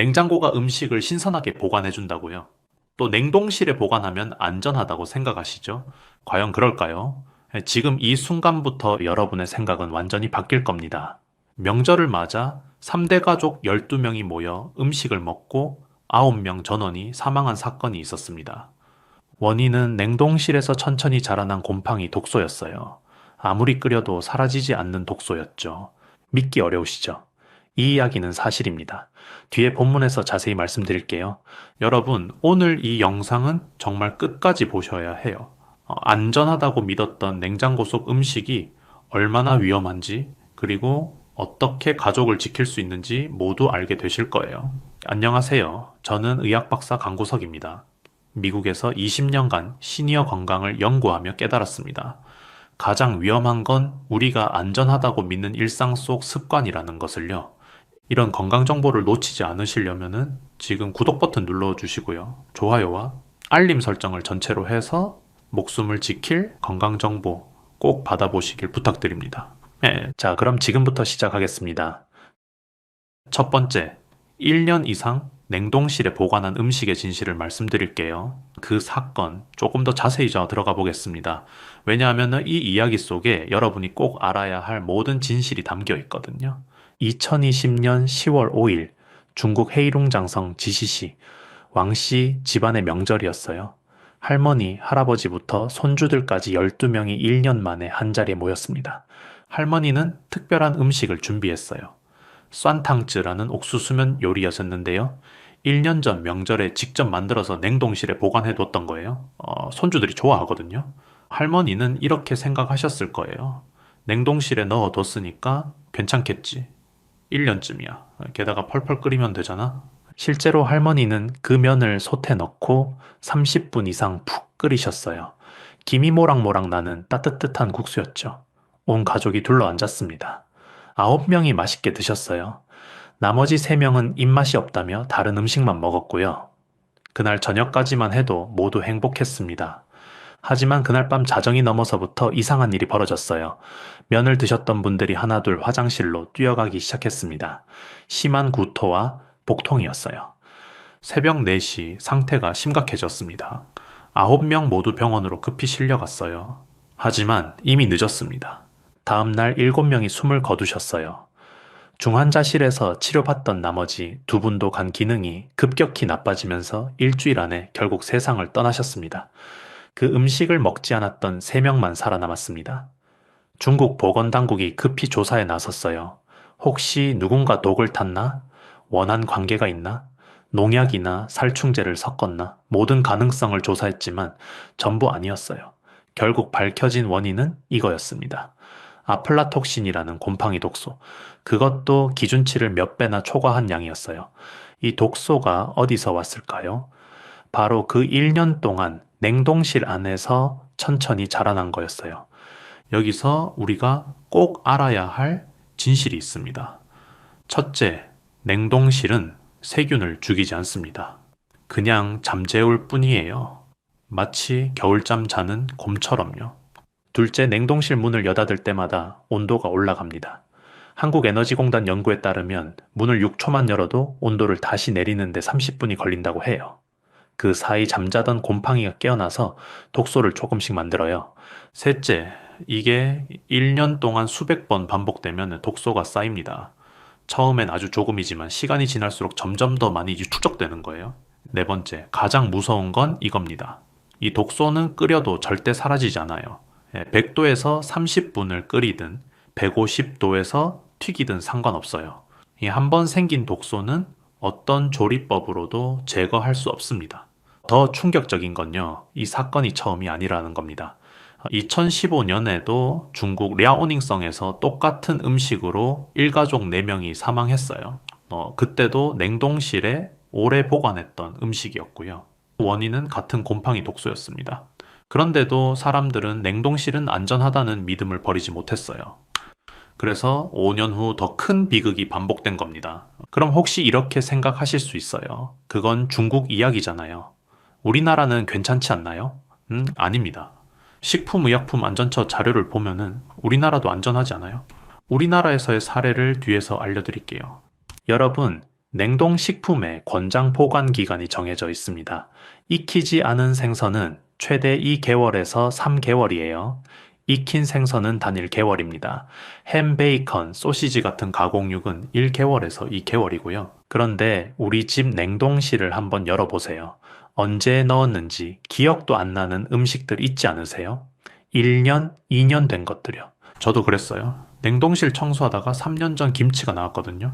냉장고가 음식을 신선하게 보관해 준다고요? 또 냉동실에 보관하면 안전하다고 생각하시죠? 과연 그럴까요? 지금 이 순간부터 여러분의 생각은 완전히 바뀔 겁니다. 명절을 맞아 3대 가족 12명이 모여 음식을 먹고 9명 전원이 사망한 사건이 있었습니다. 원인은 냉동실에서 천천히 자라난 곰팡이 독소였어요. 아무리 끓여도 사라지지 않는 독소였죠. 믿기 어려우시죠? 이 이야기는 사실입니다. 뒤에 본문에서 자세히 말씀드릴게요. 여러분, 오늘 이 영상은 정말 끝까지 보셔야 해요. 안전하다고 믿었던 냉장고 속 음식이 얼마나 위험한지, 그리고 어떻게 가족을 지킬 수 있는지 모두 알게 되실 거예요. 안녕하세요. 저는 의학박사 강구석입니다. 미국에서 20년간 시니어 건강을 연구하며 깨달았습니다. 가장 위험한 건 우리가 안전하다고 믿는 일상 속 습관이라는 것을요. 이런 건강 정보를 놓치지 않으시려면은 지금 구독 버튼 눌러주시고요. 좋아요와 알림 설정을 전체로 해서 목숨을 지킬 건강 정보 꼭 받아보시길 부탁드립니다. 네, 자, 그럼 지금부터 시작하겠습니다. 첫 번째, 1년 이상 냉동실에 보관한 음식의 진실을 말씀드릴게요. 그 사건 조금 더 자세히 들어가 보겠습니다. 왜냐하면 이 이야기 속에 여러분이 꼭 알아야 할 모든 진실이 담겨 있거든요. 2020년 10월 5일 중국 헤이룽장성 지시시 왕씨 집안의 명절이었어요. 할머니, 할아버지부터 손주들까지 12명이 1년 만에 한자리에 모였습니다. 할머니는 특별한 음식을 준비했어요. 酸탕쯔라는 옥수수면 요리였었는데요. 1년 전 명절에 직접 만들어서 냉동실에 보관해뒀던 거예요. 손주들이 좋아하거든요. 할머니는 이렇게 생각하셨을 거예요. 냉동실에 넣어뒀으니까 괜찮겠지. 1년쯤이야. 게다가 펄펄 끓이면 되잖아. 실제로 할머니는 그 면을 솥에 넣고 30분 이상 푹 끓이셨어요. 김이 모락모락 나는 따뜻한 국수였죠. 온 가족이 둘러앉았습니다. 9명이 맛있게 드셨어요. 나머지 3명은 입맛이 없다며 다른 음식만 먹었고요. 그날 저녁까지만 해도 모두 행복했습니다. 하지만 그날 밤 자정이 넘어서부터 이상한 일이 벌어졌어요. 면을 드셨던 분들이 하나둘 화장실로 뛰어가기 시작했습니다. 심한 구토와 복통이었어요. 새벽 4시 상태가 심각해졌습니다. 9명 모두 병원으로 급히 실려갔어요. 하지만 이미 늦었습니다. 다음날 7명이 숨을 거두셨어요. 중환자실에서 치료받던 나머지 2분도 간 기능이 급격히 나빠지면서 일주일 안에 결국 세상을 떠나셨습니다. 그 음식을 먹지 않았던 3명만 살아남았습니다. 중국 보건당국이 급히 조사에 나섰어요. 혹시 누군가 독을 탔나? 원한 관계가 있나? 농약이나 살충제를 섞었나? 모든 가능성을 조사했지만 전부 아니었어요. 결국 밝혀진 원인은 이거였습니다. 아플라톡신이라는 곰팡이 독소. 그것도 기준치를 몇 배나 초과한 양이었어요. 이 독소가 어디서 왔을까요? 바로 그 1년 동안 냉동실 안에서 천천히 자라난 거였어요. 여기서 우리가 꼭 알아야 할 진실이 있습니다. 첫째, 냉동실은 세균을 죽이지 않습니다. 그냥 잠재울 뿐이에요. 마치 겨울잠 자는 곰처럼요. 둘째, 냉동실 문을 여닫을 때마다 온도가 올라갑니다. 한국에너지공단 연구에 따르면 문을 6초만 열어도 온도를 다시 내리는데 30분이 걸린다고 해요. 그 사이 잠자던 곰팡이가 깨어나서 독소를 조금씩 만들어요. 셋째, 이게 1년 동안 수백 번 반복되면 독소가 쌓입니다. 처음엔 아주 조금이지만 시간이 지날수록 점점 더 많이 축적되는 거예요. 네 번째, 가장 무서운 건 이겁니다. 이 독소는 끓여도 절대 사라지지 않아요. 100도에서 30분을 끓이든 150도에서 튀기든 상관없어요. 한 번 생긴 독소는 어떤 조리법으로도 제거할 수 없습니다. 더 충격적인 건요, 이 사건이 처음이 아니라는 겁니다. 2015년에도 중국 랴오닝성에서 똑같은 음식으로 일가족 4명이 사망했어요. 그때도 냉동실에 오래 보관했던 음식이었고요. 원인은 같은 곰팡이 독소였습니다. 그런데도 사람들은 냉동실은 안전하다는 믿음을 버리지 못했어요. 그래서 5년 후 더 큰 비극이 반복된 겁니다. 그럼 혹시 이렇게 생각하실 수 있어요. 그건 중국 이야기잖아요. 우리나라는 괜찮지 않나요? 아닙니다. 식품의약품안전처 자료를 보면은 우리나라도 안전하지 않아요? 우리나라에서의 사례를 뒤에서 알려드릴게요. 여러분, 냉동식품의 권장 보관 기간이 정해져 있습니다. 익히지 않은 생선은 최대 2개월에서 3개월이에요. 익힌 생선은 단 1개월입니다. 햄, 베이컨, 소시지 같은 가공육은 1개월에서 2개월이고요. 그런데 우리 집 냉동실을 한번 열어보세요. 언제 넣었는지 기억도 안 나는 음식들 있지 않으세요? 1년, 2년 된 것들이요. 저도 그랬어요. 냉동실 청소하다가 3년 전 김치가 나왔거든요.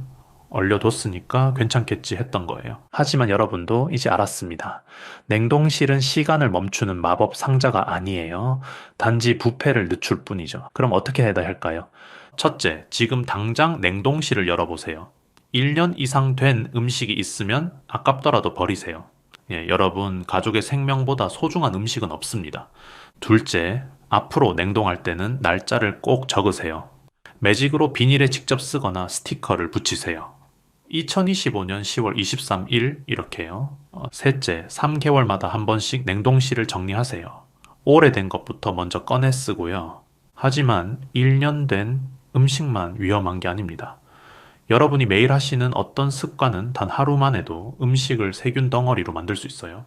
얼려뒀으니까 괜찮겠지 했던 거예요. 하지만 여러분도 이제 알았습니다. 냉동실은 시간을 멈추는 마법 상자가 아니에요. 단지 부패를 늦출 뿐이죠. 그럼 어떻게 해야 할까요? 첫째, 지금 당장 냉동실을 열어보세요. 1년 이상 된 음식이 있으면 아깝더라도 버리세요. 예, 여러분, 가족의 생명보다 소중한 음식은 없습니다. 둘째, 앞으로 냉동할 때는 날짜를 꼭 적으세요. 매직으로 비닐에 직접 쓰거나 스티커를 붙이세요. 2025년 10월 23일 이렇게요. 셋째, 3개월마다 한 번씩 냉동실을 정리하세요. 오래된 것부터 먼저 꺼내 쓰고요. 하지만 1년 된 음식만 위험한 게 아닙니다. 여러분이 매일 하시는 어떤 습관은 단 하루만 해도 음식을 세균 덩어리로 만들 수 있어요.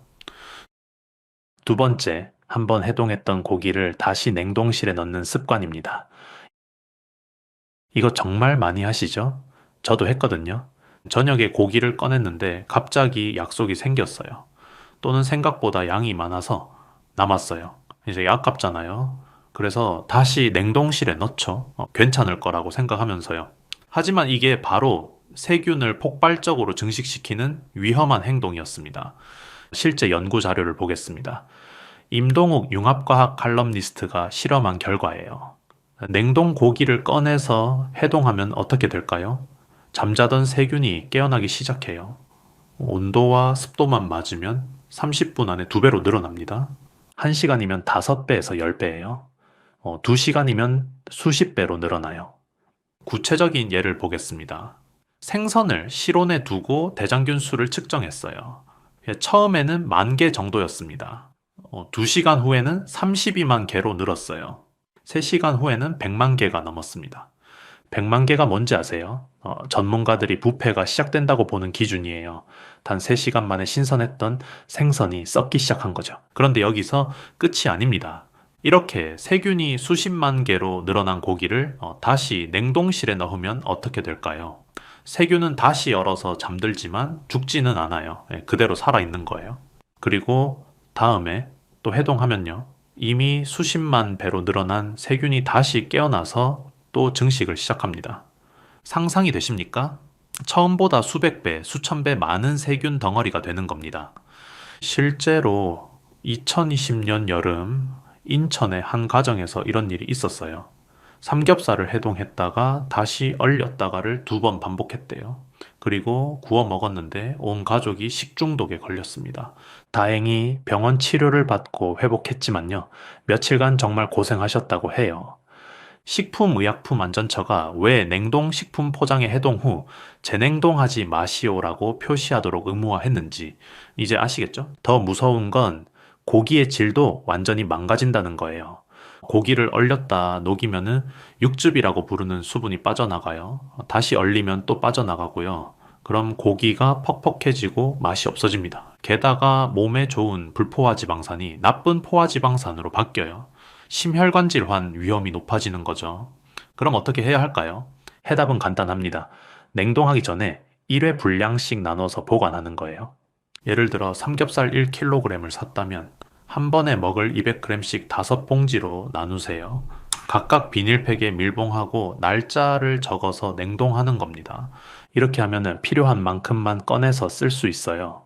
두 번째, 한번 해동했던 고기를 다시 냉동실에 넣는 습관입니다. 이거 정말 많이 하시죠? 저도 했거든요. 저녁에 고기를 꺼냈는데 갑자기 약속이 생겼어요. 또는 생각보다 양이 많아서 남았어요. 이제 아깝잖아요. 그래서 다시 냉동실에 넣죠. 괜찮을 거라고 생각하면서요. 하지만 이게 바로 세균을 폭발적으로 증식시키는 위험한 행동이었습니다. 실제 연구 자료를 보겠습니다. 임동욱 융합과학 칼럼니스트가 실험한 결과예요. 냉동 고기를 꺼내서 해동하면 어떻게 될까요? 잠자던 세균이 깨어나기 시작해요. 온도와 습도만 맞으면 30분 안에 2배로 늘어납니다. 1시간이면 5배에서 10배예요. 2시간이면 수십 배로 늘어나요. 구체적인 예를 보겠습니다. 생선을 실온에 두고 대장균 수를 측정했어요. 처음에는 10,000개 정도였습니다. 2시간 후에는 32만 개로 늘었어요. 3시간 후에는 100만 개가 넘었습니다. 100만 개가 뭔지 아세요? 전문가들이 부패가 시작된다고 보는 기준이에요. 단 3시간 만에 신선했던 생선이 썩기 시작한 거죠. 그런데 여기서 끝이 아닙니다. 이렇게 세균이 수십만 개로 늘어난 고기를 다시 냉동실에 넣으면 어떻게 될까요? 세균은 다시 열어서 잠들지만 죽지는 않아요. 그대로 살아있는 거예요. 그리고 다음에 또 해동하면요. 이미 수십만 배로 늘어난 세균이 다시 깨어나서 또 증식을 시작합니다. 상상이 되십니까? 처음보다 수백 배, 수천 배 많은 세균 덩어리가 되는 겁니다. 실제로 2020년 여름 인천의 한 가정에서 이런 일이 있었어요. 삼겹살을 해동했다가 다시 얼렸다가를 2번 반복했대요. 그리고 구워 먹었는데 온 가족이 식중독에 걸렸습니다. 다행히 병원 치료를 받고 회복했지만요. 며칠간 정말 고생하셨다고 해요. 식품의약품안전처가 왜 냉동식품 포장의 해동 후 재냉동하지 마시오라고 표시하도록 의무화했는지 이제 아시겠죠? 더 무서운 건 고기의 질도 완전히 망가진다는 거예요. 고기를 얼렸다 녹이면은 육즙이라고 부르는 수분이 빠져나가요. 다시 얼리면 또 빠져나가고요. 그럼 고기가 퍽퍽해지고 맛이 없어집니다. 게다가 몸에 좋은 불포화 지방산이 나쁜 포화 지방산으로 바뀌어요. 심혈관 질환 위험이 높아지는 거죠. 그럼 어떻게 해야 할까요? 해답은 간단합니다. 냉동하기 전에 1회 분량씩 나눠서 보관하는 거예요. 예를 들어 삼겹살 1kg을 샀다면 한 번에 먹을 200g씩 5봉지로 나누세요. 각각 비닐팩에 밀봉하고 날짜를 적어서 냉동하는 겁니다. 이렇게 하면 필요한 만큼만 꺼내서 쓸 수 있어요.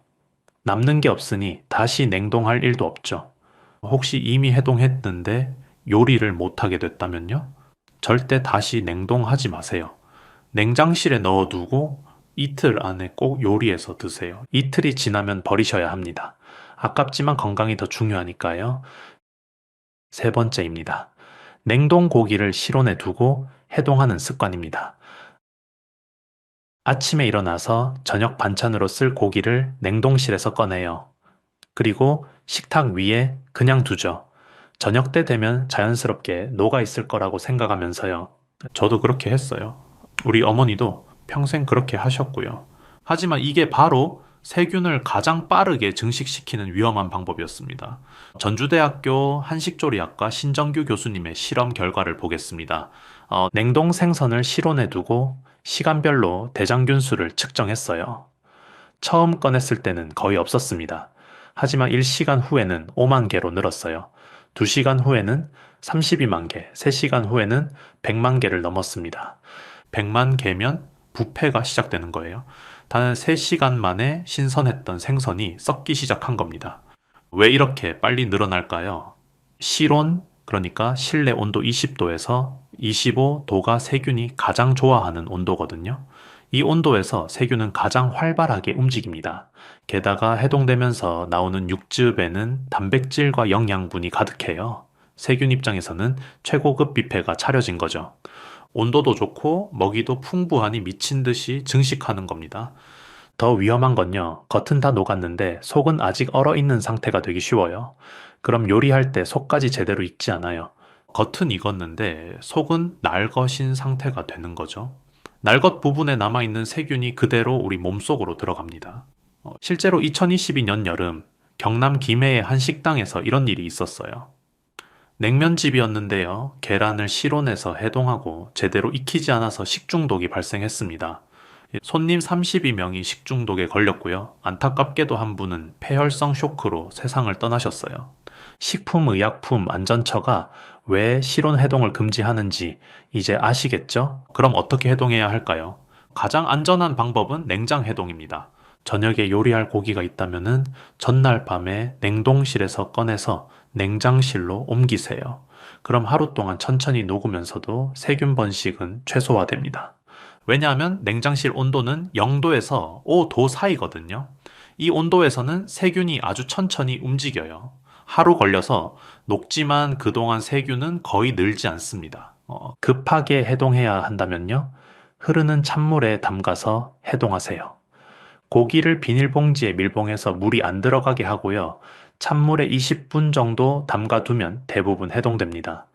남는 게 없으니 다시 냉동할 일도 없죠. 혹시 이미 해동했는데 요리를 못하게 됐다면요? 절대 다시 냉동하지 마세요. 냉장실에 넣어두고 이틀 안에 꼭 요리해서 드세요. 이틀이 지나면 버리셔야 합니다. 아깝지만 건강이 더 중요하니까요. 세 번째입니다. 냉동 고기를 실온에 두고 해동하는 습관입니다. 아침에 일어나서 저녁 반찬으로 쓸 고기를 냉동실에서 꺼내요. 그리고 식탁 위에 그냥 두죠. 저녁 때 되면 자연스럽게 녹아 있을 거라고 생각하면서요. 저도 그렇게 했어요. 우리 어머니도 평생 그렇게 하셨고요. 하지만 이게 바로 세균을 가장 빠르게 증식시키는 위험한 방법이었습니다. 전주대학교 한식조리학과 신정규 교수님의 실험 결과를 보겠습니다. 냉동 생선을 실온에 두고 시간별로 대장균 수를 측정했어요. 처음 꺼냈을 때는 거의 없었습니다. 하지만 1시간 후에는 5만 개로 늘었어요. 2시간 후에는 32만 개, 3시간 후에는 100만 개를 넘었습니다. 100만 개면 부패가 시작되는 거예요. 단 3시간 만에 신선했던 생선이 썩기 시작한 겁니다. 왜 이렇게 빨리 늘어날까요? 실온, 그러니까 실내 온도 20도에서 25도가 세균이 가장 좋아하는 온도거든요. 이 온도에서 세균은 가장 활발하게 움직입니다. 게다가 해동되면서 나오는 육즙에는 단백질과 영양분이 가득해요. 세균 입장에서는 최고급 뷔페가 차려진 거죠. 온도도 좋고 먹이도 풍부하니 미친 듯이 증식하는 겁니다. 더 위험한 건요, 겉은 다 녹았는데 속은 아직 얼어 있는 상태가 되기 쉬워요. 그럼 요리할 때 속까지 제대로 익지 않아요. 겉은 익었는데 속은 날것인 상태가 되는 거죠. 날것 부분에 남아있는 세균이 그대로 우리 몸속으로 들어갑니다. 실제로 2022년 여름 경남 김해의 한 식당에서 이런 일이 있었어요. 냉면집이었는데요. 계란을 실온에서 해동하고 제대로 익히지 않아서 식중독이 발생했습니다. 손님 32명이 식중독에 걸렸고요. 안타깝게도 한 분은 폐혈성 쇼크로 세상을 떠나셨어요. 식품의약품안전처가 왜 실온 해동을 금지하는지 이제 아시겠죠? 그럼 어떻게 해동해야 할까요? 가장 안전한 방법은 냉장 해동입니다. 저녁에 요리할 고기가 있다면은 전날 밤에 냉동실에서 꺼내서 냉장실로 옮기세요. 그럼 하루 동안 천천히 녹으면서도 세균 번식은 최소화됩니다. 왜냐하면 냉장실 온도는 0도에서 5도 사이거든요. 이 온도에서는 세균이 아주 천천히 움직여요. 하루 걸려서 녹지만 그동안 세균은 거의 늘지 않습니다. 급하게 해동해야 한다면요. 흐르는 찬물에 담가서 해동하세요. 고기를 비닐봉지에 밀봉해서 물이 안 들어가게 하고요. 찬물에 20분 정도 담가두면 대부분 해동됩니다.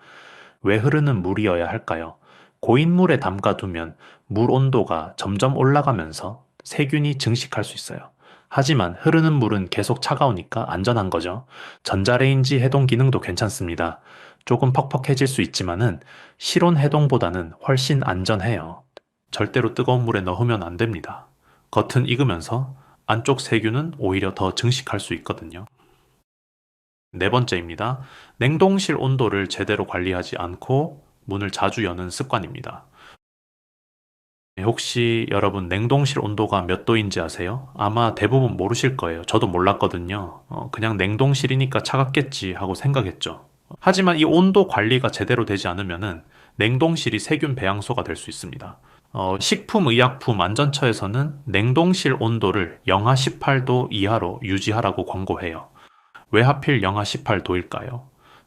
왜 흐르는 물이어야 할까요? 고인물에 담가두면 물 온도가 점점 올라가면서 세균이 증식할 수 있어요. 하지만 흐르는 물은 계속 차가우니까 안전한 거죠. 전자레인지 해동 기능도 괜찮습니다. 조금 퍽퍽해질 수 있지만은 실온 해동보다는 훨씬 안전해요. 절대로 뜨거운 물에 넣으면 안 됩니다. 겉은 익으면서 안쪽 세균은 오히려 더 증식할 수 있거든요. 네 번째입니다. 냉동실 온도를 제대로 관리하지 않고 문을 자주 여는 습관입니다. 혹시 여러분 냉동실 온도가 몇 도인지 아세요? 아마 대부분 모르실 거예요. 저도 몰랐거든요. 그냥 냉동실이니까 차갑겠지 하고 생각했죠. 하지만 이 온도 관리가 제대로 되지 않으면은 냉동실이 세균 배양소가 될 수 있습니다. 식품의약품안전처에서는 냉동실 온도를 영하 18도 이하로 유지하라고 권고해요. 왜 하필 영하 18도일까요?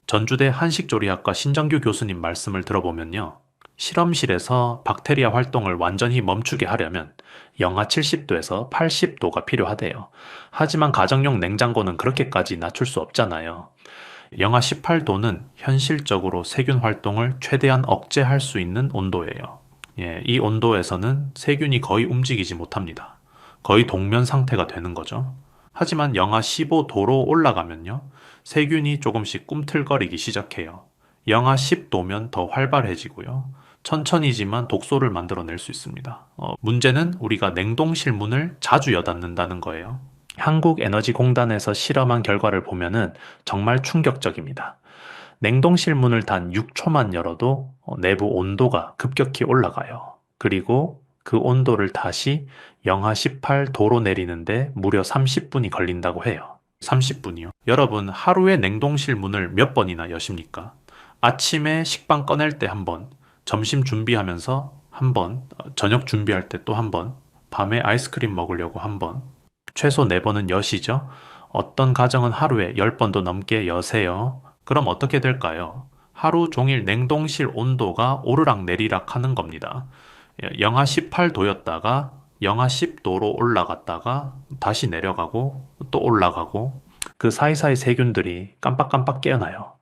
전주대 한식조리학과 신정규 교수님 말씀을 들어보면요. 실험실에서 박테리아 활동을 완전히 멈추게 하려면 영하 70도에서 80도가 필요하대요. 하지만 가정용 냉장고는 그렇게까지 낮출 수 없잖아요. 영하 18도는 현실적으로 세균 활동을 최대한 억제할 수 있는 온도예요. 이 온도에서는 세균이 거의 움직이지 못합니다. 거의 동면 상태가 되는 거죠. 하지만 영하 15도로 올라가면요. 세균이 조금씩 꿈틀거리기 시작해요. 영하 10도면 더 활발해지고요. 천천히지만 독소를 만들어낼 수 있습니다. 문제는 우리가 냉동실 문을 자주 여닫는다는 거예요. 한국에너지공단에서 실험한 결과를 보면은 정말 충격적입니다. 냉동실 문을 단 6초만 열어도 내부 온도가 급격히 올라가요. 그리고 그 온도를 다시 영하 18도로 내리는데 무려 30분이 걸린다고 해요. 30분이요. 여러분, 하루에 냉동실 문을 몇 번이나 여십니까? 아침에 식빵 꺼낼 때 한 번, 점심 준비하면서 한 번, 저녁 준비할 때 또 한 번, 밤에 아이스크림 먹으려고 한 번, 최소 4번은 여시죠? 어떤 가정은 하루에 10번도 넘게 여세요. 그럼 어떻게 될까요? 하루 종일 냉동실 온도가 오르락 내리락 하는 겁니다. 영하 18도였다가 영하 10도로 올라갔다가 다시 내려가고 또 올라가고 그 사이사이 세균들이 깜빡깜빡 깨어나요.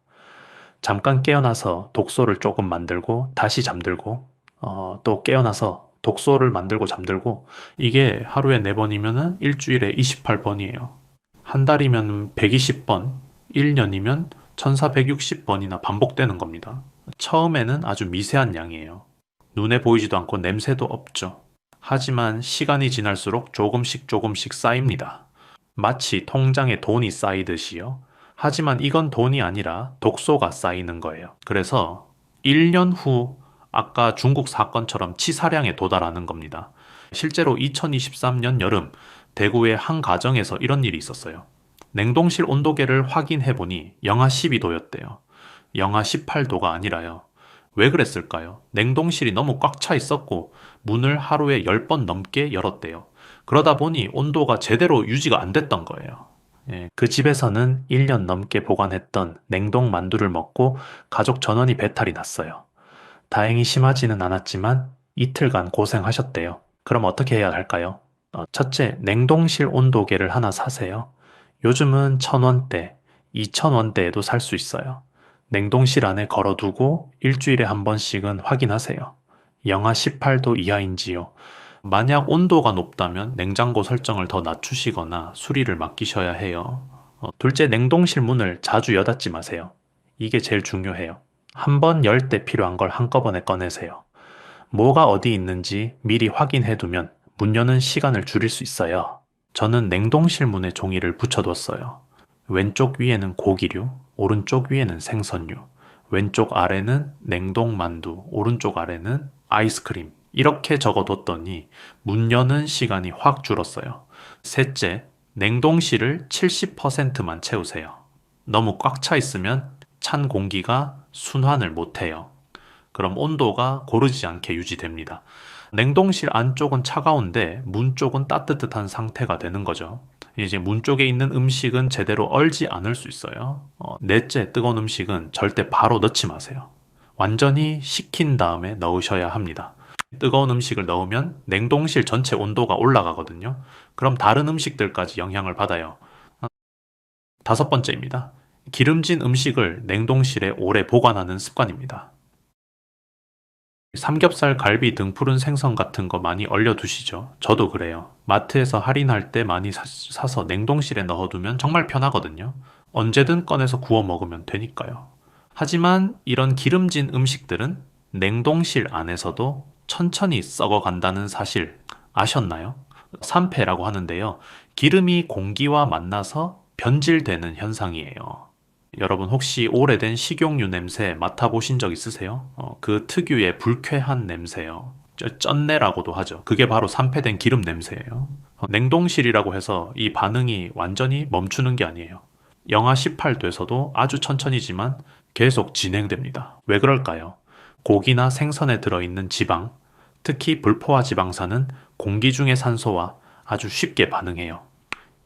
잠깐 깨어나서 독소를 조금 만들고 다시 잠들고 또 깨어나서 독소를 만들고 잠들고 이게 하루에 4번이면은 일주일에 28번이에요. 한 달이면 120번, 1년이면 1460번이나 반복되는 겁니다. 처음에는 아주 미세한 양이에요. 눈에 보이지도 않고 냄새도 없죠. 하지만 시간이 지날수록 조금씩 쌓입니다. 마치 통장에 돈이 쌓이듯이요. 하지만 이건 돈이 아니라 독소가 쌓이는 거예요. 그래서 1년 후 아까 중국 사건처럼 치사량에 도달하는 겁니다. 실제로 2023년 여름 대구의 한 가정에서 이런 일이 있었어요. 냉동실 온도계를 확인해 보니 영하 12도였대요. 영하 18도가 아니라요. 왜 그랬을까요? 냉동실이 너무 꽉 차 있었고 문을 하루에 10번 넘게 열었대요. 그러다 보니 온도가 제대로 유지가 안 됐던 거예요. 예, 그 집에서는 1년 넘게 보관했던 냉동 만두를 먹고 가족 전원이 배탈이 났어요. 다행히 심하지는 않았지만 이틀간 고생하셨대요. 그럼 어떻게 해야 할까요? 첫째, 냉동실 온도계를 하나 사세요. 요즘은 1,000원대, 2,000원대에도 살 수 있어요. 냉동실 안에 걸어두고 일주일에 한 번씩은 확인하세요. 영하 18도 이하인지요. 만약 온도가 높다면 냉장고 설정을 더 낮추시거나 수리를 맡기셔야 해요. 둘째, 냉동실 문을 자주 여닫지 마세요. 이게 제일 중요해요. 한 번 열 때 필요한 걸 한꺼번에 꺼내세요. 뭐가 어디 있는지 미리 확인해 두면 문 여는 시간을 줄일 수 있어요. 저는 냉동실 문에 종이를 붙여뒀어요. 왼쪽 위에는 고기류, 오른쪽 위에는 생선류, 왼쪽 아래는 냉동 만두, 오른쪽 아래는 아이스크림. 이렇게 적어뒀더니 문 여는 시간이 확 줄었어요. 셋째, 냉동실을 70%만 채우세요. 너무 꽉 차 있으면 찬 공기가 순환을 못해요. 그럼 온도가 고르지 않게 유지됩니다. 냉동실 안쪽은 차가운데 문 쪽은 따뜻한 상태가 되는 거죠. 이제 문 쪽에 있는 음식은 제대로 얼지 않을 수 있어요. 넷째, 뜨거운 음식은 절대 바로 넣지 마세요. 완전히 식힌 다음에 넣으셔야 합니다. 뜨거운 음식을 넣으면 냉동실 전체 온도가 올라가거든요. 그럼 다른 음식들까지 영향을 받아요. 다섯 번째입니다. 기름진 음식을 냉동실에 오래 보관하는 습관입니다. 삼겹살, 갈비, 등푸른 생선 같은 거 많이 얼려두시죠. 저도 그래요. 마트에서 할인할 때 많이 사서 냉동실에 넣어두면 정말 편하거든요. 언제든 꺼내서 구워 먹으면 되니까요. 하지만 이런 기름진 음식들은 냉동실 안에서도 천천히 썩어간다는 사실 아셨나요? 산패라고 하는데요. 기름이 공기와 만나서 변질되는 현상이에요. 여러분 혹시 오래된 식용유 냄새 맡아보신 적 있으세요? 그 특유의 불쾌한 냄새요. 쩐내라고도 하죠. 그게 바로 산패된 기름 냄새예요. 냉동실이라고 해서 이 반응이 완전히 멈추는 게 아니에요. 영하 18도에서도 아주 천천히지만 계속 진행됩니다. 왜 그럴까요? 고기나 생선에 들어있는 지방, 특히 불포화 지방산은 공기 중의 산소와 아주 쉽게 반응해요.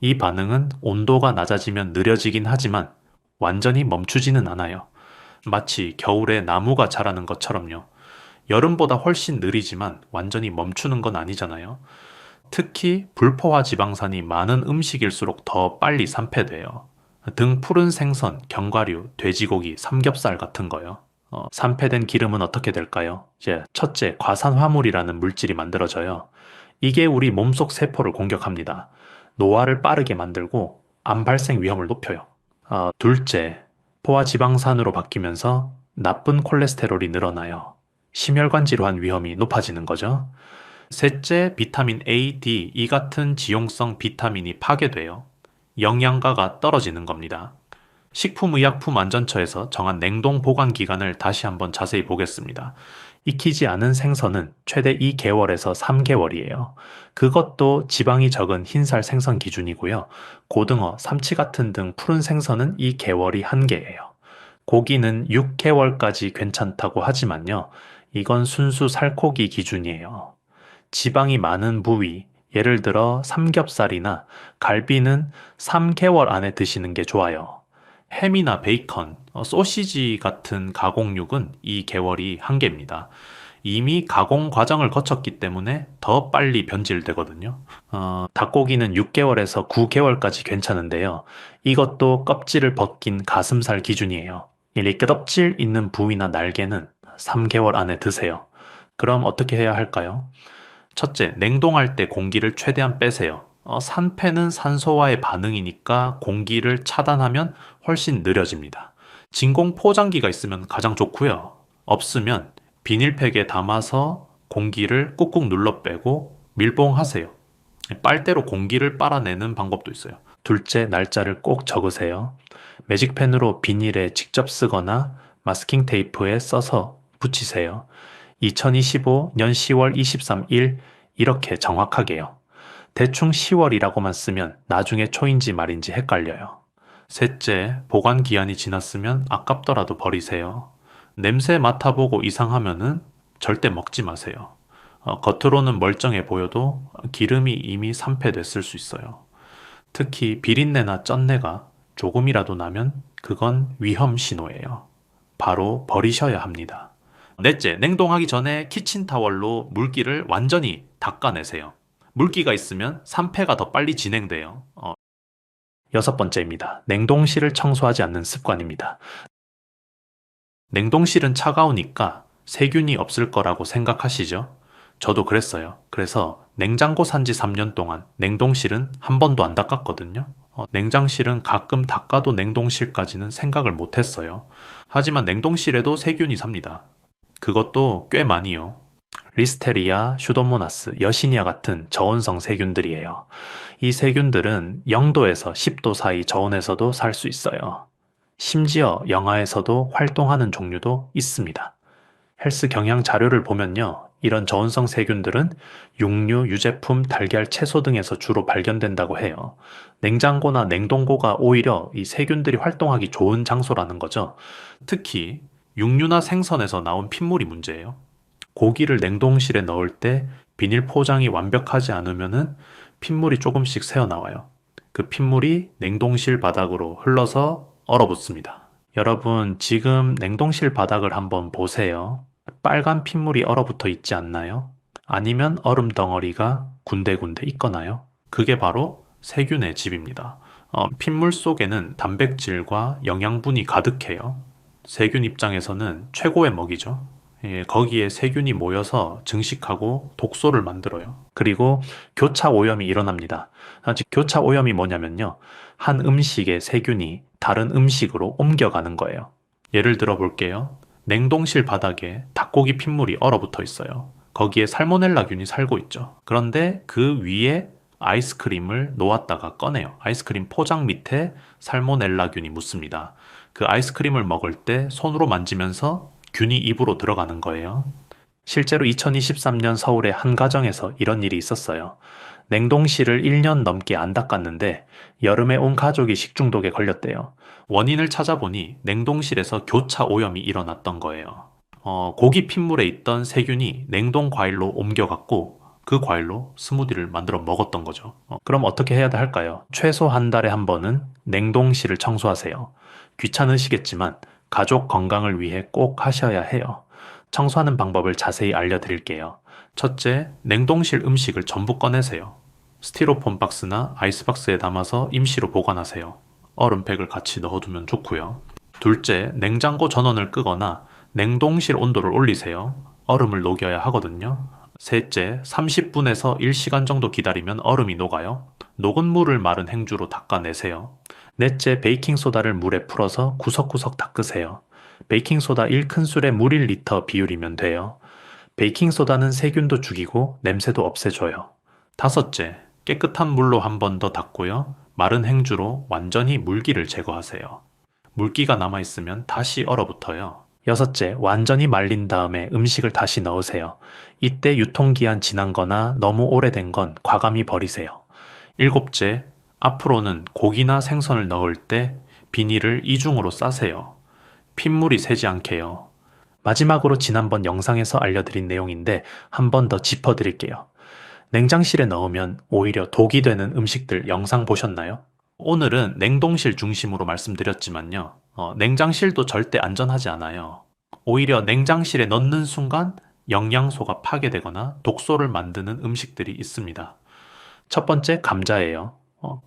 이 반응은 온도가 낮아지면 느려지긴 하지만 완전히 멈추지는 않아요. 마치 겨울에 나무가 자라는 것처럼요. 여름보다 훨씬 느리지만 완전히 멈추는 건 아니잖아요. 특히 불포화 지방산이 많은 음식일수록 더 빨리 산패돼요. 등 푸른 생선, 견과류, 돼지고기, 삼겹살 같은 거요. 산패된 기름은 어떻게 될까요? 이제 첫째, 과산화물이라는 물질이 만들어져요. 이게 우리 몸속 세포를 공격합니다. 노화를 빠르게 만들고 암 발생 위험을 높여요. 둘째, 포화지방산으로 바뀌면서 나쁜 콜레스테롤이 늘어나요. 심혈관 질환 위험이 높아지는 거죠. 셋째, 비타민 A, D, E 같은 지용성 비타민이 파괴돼요. 영양가가 떨어지는 겁니다. 식품의약품안전처에서 정한 냉동 보관 기간을 다시 한번 자세히 보겠습니다. 익히지 않은 생선은 최대 2개월에서 3개월이에요. 그것도 지방이 적은 흰살 생선 기준이고요. 고등어, 삼치 같은 등 푸른 생선은 2개월이 한계예요. 고기는 6개월까지 괜찮다고 하지만요. 이건 순수 살코기 기준이에요. 지방이 많은 부위, 예를 들어 삼겹살이나 갈비는 3개월 안에 드시는 게 좋아요. 햄이나 베이컨, 소시지 같은 가공육은 이 개월이 한계입니다. 이미 가공 과정을 거쳤기 때문에 더 빨리 변질되거든요. 닭고기는 6개월에서 9개월까지 괜찮은데요. 이것도 껍질을 벗긴 가슴살 기준이에요. 이 껍질 있는 부위나 날개는 3개월 안에 드세요. 그럼 어떻게 해야 할까요? 첫째, 냉동할 때 공기를 최대한 빼세요. 산패는 산소와의 반응이니까 공기를 차단하면 훨씬 느려집니다. 진공 포장기가 있으면 가장 좋고요. 없으면 비닐팩에 담아서 공기를 꾹꾹 눌러 빼고 밀봉하세요. 빨대로 공기를 빨아내는 방법도 있어요. 둘째, 날짜를 꼭 적으세요. 매직펜으로 비닐에 직접 쓰거나 마스킹 테이프에 써서 붙이세요. 2025년 10월 23일 이렇게 정확하게요. 대충 10월이라고만 쓰면 나중에 초인지 말인지 헷갈려요. 셋째, 보관 기한이 지났으면 아깝더라도 버리세요. 냄새 맡아보고 이상하면은 절대 먹지 마세요. 겉으로는 멀쩡해 보여도 기름이 이미 산패됐을 수 있어요. 특히 비린내나 쩐내가 조금이라도 나면 그건 위험 신호예요. 바로 버리셔야 합니다. 넷째, 냉동하기 전에 키친타월로 물기를 완전히 닦아내세요. 물기가 있으면 산패가 더 빨리 진행돼요. 여섯 번째입니다. 냉동실을 청소하지 않는 습관입니다. 냉동실은 차가우니까 세균이 없을 거라고 생각하시죠? 저도 그랬어요. 그래서 냉장고 산지 3년 동안 냉동실은 한 번도 안 닦았거든요. 냉장실은 가끔 닦아도 냉동실까지는 생각을 못 했어요. 하지만 냉동실에도 세균이 삽니다. 그것도 꽤 많이요. 리스테리아, 슈도모나스, 여시니아 같은 저온성 세균들이에요. 이 세균들은 0도에서 10도 사이 저온에서도 살 수 있어요. 심지어 영하에서도 활동하는 종류도 있습니다. 헬스 경향 자료를 보면요. 이런 저온성 세균들은 육류, 유제품, 달걀, 채소 등에서 주로 발견된다고 해요. 냉장고나 냉동고가 오히려 이 세균들이 활동하기 좋은 장소라는 거죠. 특히 육류나 생선에서 나온 핏물이 문제예요. 고기를 냉동실에 넣을 때 비닐 포장이 완벽하지 않으면은 핏물이 조금씩 새어나와요. 그 핏물이 냉동실 바닥으로 흘러서 얼어붙습니다. 여러분, 지금 냉동실 바닥을 한번 보세요. 빨간 핏물이 얼어붙어 있지 않나요? 아니면 얼음 덩어리가 군데군데 있거나요? 그게 바로 세균의 집입니다. 핏물 속에는 단백질과 영양분이 가득해요. 세균 입장에서는 최고의 먹이죠. 예, 거기에 세균이 모여서 증식하고 독소를 만들어요. 그리고 교차 오염이 일어납니다. 즉, 교차 오염이 뭐냐면요. 한 음식의 세균이 다른 음식으로 옮겨가는 거예요. 예를 들어 볼게요. 냉동실 바닥에 닭고기 핏물이 얼어붙어 있어요. 거기에 살모넬라균이 살고 있죠. 그런데 그 위에 아이스크림을 놓았다가 꺼내요. 아이스크림 포장 밑에 살모넬라균이 묻습니다. 그 아이스크림을 먹을 때 손으로 만지면서 균이 입으로 들어가는 거예요. 실제로 2023년 서울의 한 가정에서 이런 일이 있었어요. 냉동실을 1년 넘게 안 닦았는데 여름에 온 가족이 식중독에 걸렸대요. 원인을 찾아보니 냉동실에서 교차 오염이 일어났던 거예요. 고기 핏물에 있던 세균이 냉동 과일로 옮겨갔고 그 과일로 스무디를 만들어 먹었던 거죠. 그럼 어떻게 해야 할까요? 최소 한 달에 한 번은 냉동실을 청소하세요. 귀찮으시겠지만 가족 건강을 위해 꼭 하셔야 해요. 청소하는 방법을 자세히 알려드릴게요. 첫째, 냉동실 음식을 전부 꺼내세요. 스티로폼 박스나 아이스박스에 담아서 임시로 보관하세요. 얼음팩을 같이 넣어두면 좋고요. 둘째, 냉장고 전원을 끄거나 냉동실 온도를 올리세요. 얼음을 녹여야 하거든요. 셋째, 30분에서 1시간 정도 기다리면 얼음이 녹아요. 녹은 물을 마른 행주로 닦아내세요. 넷째, 베이킹소다를 물에 풀어서 구석구석 닦으세요. 베이킹소다 1큰술에 물 1리터 비율이면 돼요. 베이킹소다는 세균도 죽이고 냄새도 없애줘요. 다섯째, 깨끗한 물로 한 번 더 닦고요. 마른 행주로 완전히 물기를 제거하세요. 물기가 남아있으면 다시 얼어붙어요. 여섯째, 완전히 말린 다음에 음식을 다시 넣으세요. 이때 유통기한 지난 거나 너무 오래된 건 과감히 버리세요. 일곱째, 앞으로는 고기나 생선을 넣을 때 비닐을 이중으로 싸세요. 핏물이 새지 않게요. 마지막으로 지난번 영상에서 알려드린 내용인데 한 번 더 짚어드릴게요. 냉장실에 넣으면 오히려 독이 되는 음식들 영상 보셨나요? 오늘은 냉동실 중심으로 말씀드렸지만요. 냉장실도 절대 안전하지 않아요. 오히려 냉장실에 넣는 순간 영양소가 파괴되거나 독소를 만드는 음식들이 있습니다. 첫 번째, 감자예요.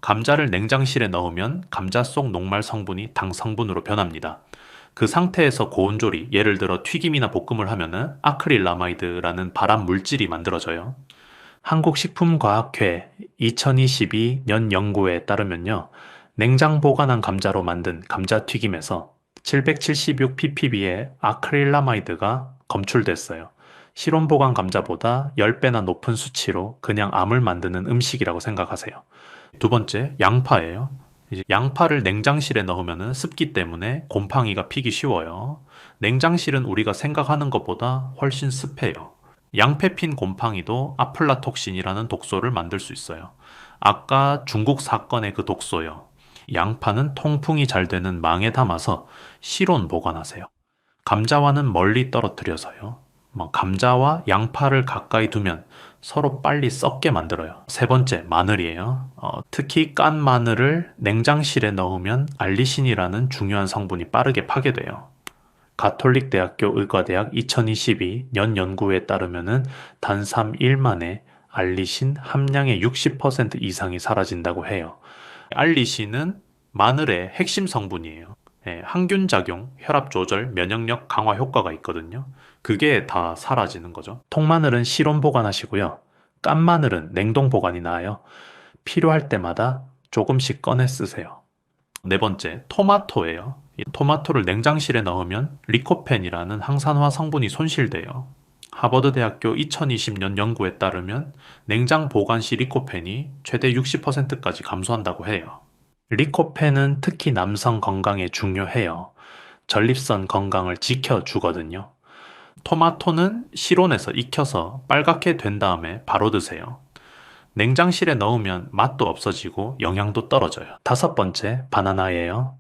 감자를 냉장실에 넣으면 감자 속 녹말 성분이 당 성분으로 변합니다. 그 상태에서 고온조리, 예를 들어 튀김이나 볶음을 하면은 아크릴라마이드라는 발암 물질이 만들어져요. 한국식품과학회 2022년 연구에 따르면요. 냉장 보관한 감자로 만든 감자튀김에서 776ppb의 아크릴라마이드가 검출됐어요. 실온 보관 감자보다 10배나 높은 수치로 그냥 암을 만드는 음식이라고 생각하세요. 두 번째, 양파예요. 이제 양파를 냉장실에 넣으면 습기 때문에 곰팡이가 피기 쉬워요. 냉장실은 우리가 생각하는 것보다 훨씬 습해요. 양패 핀 곰팡이도 아플라톡신이라는 독소를 만들 수 있어요. 아까 중국 사건의 그 독소요. 양파는 통풍이 잘 되는 망에 담아서 실온 보관하세요. 감자와는 멀리 떨어뜨려서요. 감자와 양파를 가까이 두면 서로 빨리 썩게 만들어요. 세 번째, 마늘이에요. 특히 깐 마늘을 냉장실에 넣으면 알리신이라는 중요한 성분이 빠르게 파괴돼요. 가톨릭대학교 의과대학 2022년 연구에 따르면은 단 3일 만에 알리신 함량의 60% 이상이 사라진다고 해요. 알리신은 마늘의 핵심 성분이에요. 항균 작용, 혈압 조절, 면역력 강화 효과가 있거든요. 그게 다 사라지는 거죠. 통마늘은 실온 보관하시고요. 깐 마늘은 냉동 보관이 나아요. 필요할 때마다 조금씩 꺼내 쓰세요. 네 번째, 토마토예요. 이 토마토를 냉장실에 넣으면 리코펜이라는 항산화 성분이 손실돼요. 하버드 대학교 2020년 연구에 따르면 냉장 보관 시 리코펜이 최대 60%까지 감소한다고 해요. 리코펜은 특히 남성 건강에 중요해요. 전립선 건강을 지켜주거든요. 토마토는 실온에서 익혀서 빨갛게 된 다음에 바로 드세요. 냉장실에 넣으면 맛도 없어지고 영양도 떨어져요. 다섯 번째, 바나나예요.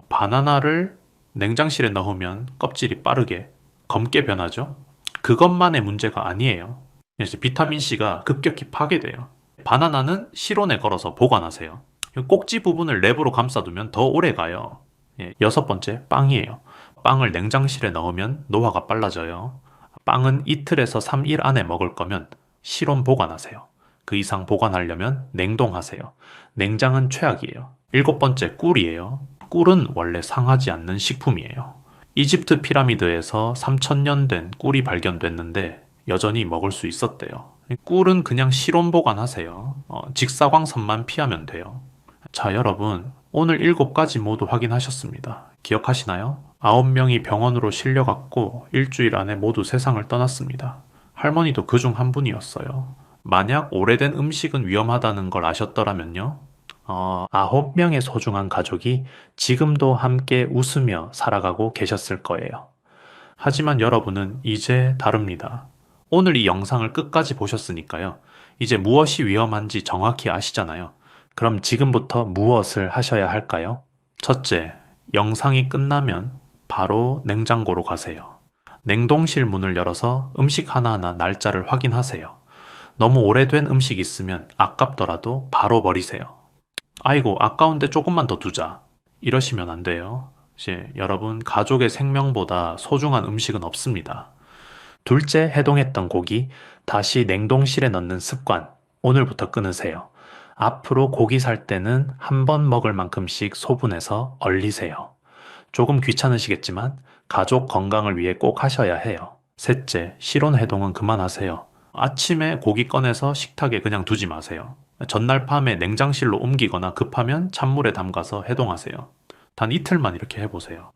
바나나를 냉장실에 넣으면 껍질이 빠르게 검게 변하죠. 그것만의 문제가 아니에요. 이제 비타민C가 급격히 파괴돼요. 바나나는 실온에 걸어서 보관하세요. 꼭지 부분을 랩으로 감싸두면 더 오래 가요. 여섯 번째, 빵이에요. 빵을 냉장실에 넣으면 노화가 빨라져요. 빵은 이틀에서 3일 안에 먹을 거면 실온 보관하세요. 그 이상 보관하려면 냉동하세요. 냉장은 최악이에요. 일곱 번째, 꿀이에요. 꿀은 원래 상하지 않는 식품이에요. 이집트 피라미드에서 3000년 된 꿀이 발견됐는데 여전히 먹을 수 있었대요. 꿀은 그냥 실온 보관하세요. 직사광선만 피하면 돼요. 자, 여러분, 오늘 7가지 모두 확인하셨습니다. 기억하시나요? 9명이 병원으로 실려갔고 일주일 안에 모두 세상을 떠났습니다. 할머니도 그중 한 분이었어요. 만약 오래된 음식은 위험하다는 걸 아셨더라면요. 9명의 소중한 가족이 지금도 함께 웃으며 살아가고 계셨을 거예요. 하지만 여러분은 이제 다릅니다. 오늘 이 영상을 끝까지 보셨으니까요. 이제 무엇이 위험한지 정확히 아시잖아요. 그럼 지금부터 무엇을 하셔야 할까요? 첫째, 영상이 끝나면 바로 냉장고로 가세요. 냉동실 문을 열어서 음식 하나하나 날짜를 확인하세요. 너무 오래된 음식 있으면 아깝더라도 바로 버리세요. 아이고, 아까운데 조금만 더 두자. 이러시면 안 돼요. 이제 여러분, 가족의 생명보다 소중한 음식은 없습니다. 둘째, 해동했던 고기 다시 냉동실에 넣는 습관 오늘부터 끊으세요. 앞으로 고기 살 때는 한 번 먹을 만큼씩 소분해서 얼리세요. 조금 귀찮으시겠지만 가족 건강을 위해 꼭 하셔야 해요. 셋째, 실온 해동은 그만하세요. 아침에 고기 꺼내서 식탁에 그냥 두지 마세요. 전날 밤에 냉장실로 옮기거나 급하면 찬물에 담가서 해동하세요. 단 이틀만 이렇게 해보세요.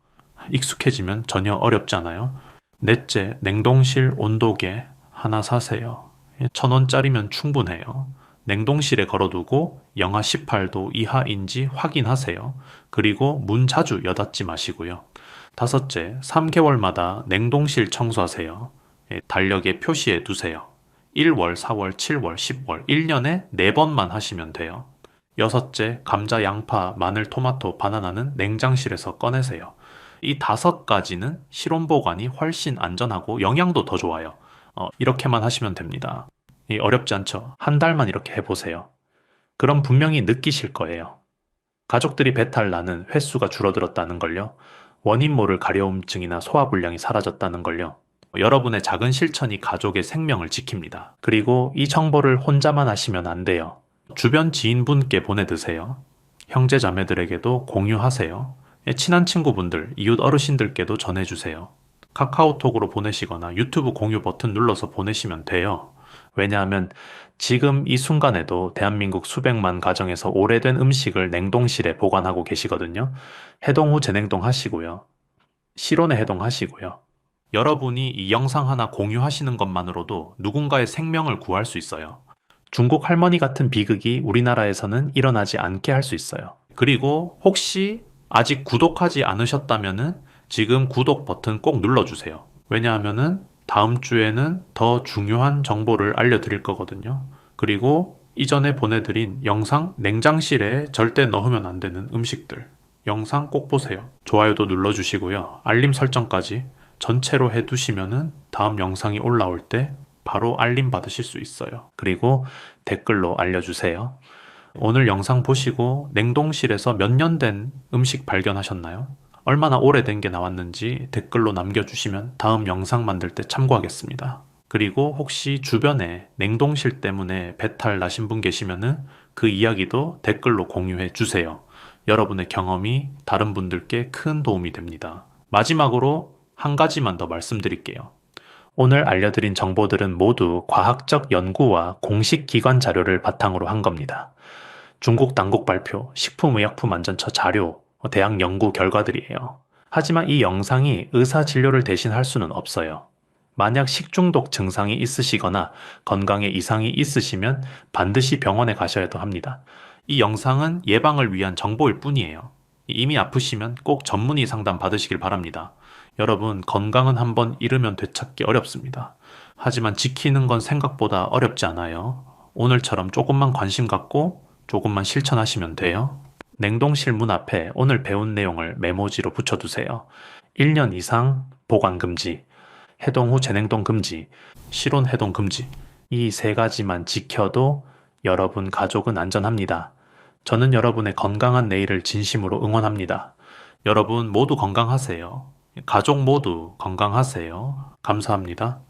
익숙해지면 전혀 어렵지 않아요. 넷째, 냉동실 온도계 하나 사세요. 1,000원짜리면 충분해요. 냉동실에 걸어두고 영하 18도 이하인지 확인하세요. 그리고 문 자주 여닫지 마시고요. 다섯째, 3개월마다 냉동실 청소하세요. 달력에 표시해 두세요. 1월, 4월, 7월, 10월, 1년에 4번만 하시면 돼요. 여섯째, 감자, 양파, 마늘, 토마토, 바나나는 냉장실에서 꺼내세요. 이 5가지는 실온 보관이 훨씬 안전하고 영양도 더 좋아요. 이렇게만 하시면 됩니다. 어렵지 않죠? 한 달만 이렇게 해보세요. 그럼 분명히 느끼실 거예요. 가족들이 배탈 나는 횟수가 줄어들었다는 걸요. 원인 모를 가려움증이나 소화불량이 사라졌다는 걸요. 여러분의 작은 실천이 가족의 생명을 지킵니다. 그리고 이 정보를 혼자만 하시면 안 돼요. 주변 지인분께 보내드세요. 형제 자매들에게도 공유하세요. 친한 친구분들, 이웃 어르신들께도 전해주세요. 카카오톡으로 보내시거나 유튜브 공유 버튼 눌러서 보내시면 돼요. 왜냐하면 지금 이 순간에도 대한민국 수백만 가정에서 오래된 음식을 냉동실에 보관하고 계시거든요. 해동 후 재냉동 하시고요. 실온에 해동하시고요. 여러분이 이 영상 하나 공유하시는 것만으로도 누군가의 생명을 구할 수 있어요. 중국 할머니 같은 비극이 우리나라에서는 일어나지 않게 할 수 있어요. 그리고 혹시 아직 구독하지 않으셨다면은 지금 구독 버튼 꼭 눌러주세요. 왜냐하면은 다음 주에는 더 중요한 정보를 알려드릴 거거든요. 그리고 이전에 보내드린 영상 냉장실에 절대 넣으면 안 되는 음식들 영상 꼭 보세요. 좋아요도 눌러주시고요. 알림 설정까지 전체로 해두시면은 다음 영상이 올라올 때 바로 알림 받으실 수 있어요. 그리고 댓글로 알려주세요. 오늘 영상 보시고 냉동실에서 몇 년 된 음식 발견하셨나요? 얼마나 오래된 게 나왔는지 댓글로 남겨주시면 다음 영상 만들 때 참고하겠습니다. 그리고 혹시 주변에 냉동실 때문에 배탈 나신 분 계시면은 그 이야기도 댓글로 공유해 주세요. 여러분의 경험이 다른 분들께 큰 도움이 됩니다. 마지막으로 한 가지만 더 말씀드릴게요. 오늘 알려드린 정보들은 모두 과학적 연구와 공식 기관 자료를 바탕으로 한 겁니다. 중국 당국 발표, 식품의약품안전처 자료, 대학 연구 결과들이에요. 하지만 이 영상이 의사 진료를 대신할 수는 없어요. 만약 식중독 증상이 있으시거나 건강에 이상이 있으시면 반드시 병원에 가셔야 합니다. 이 영상은 예방을 위한 정보일 뿐이에요. 이미 아프시면 꼭 전문의 상담 받으시길 바랍니다. 여러분, 건강은 한번 잃으면 되찾기 어렵습니다. 하지만 지키는 건 생각보다 어렵지 않아요. 오늘처럼 조금만 관심 갖고 조금만 실천하시면 돼요. 냉동실 문 앞에 오늘 배운 내용을 메모지로 붙여두세요. 1년 이상 보관 금지, 해동 후 재냉동 금지, 실온 해동 금지. 이 세 가지만 지켜도 여러분 가족은 안전합니다. 저는 여러분의 건강한 내일을 진심으로 응원합니다. 여러분 모두 건강하세요. 가족 모두 건강하세요. 감사합니다.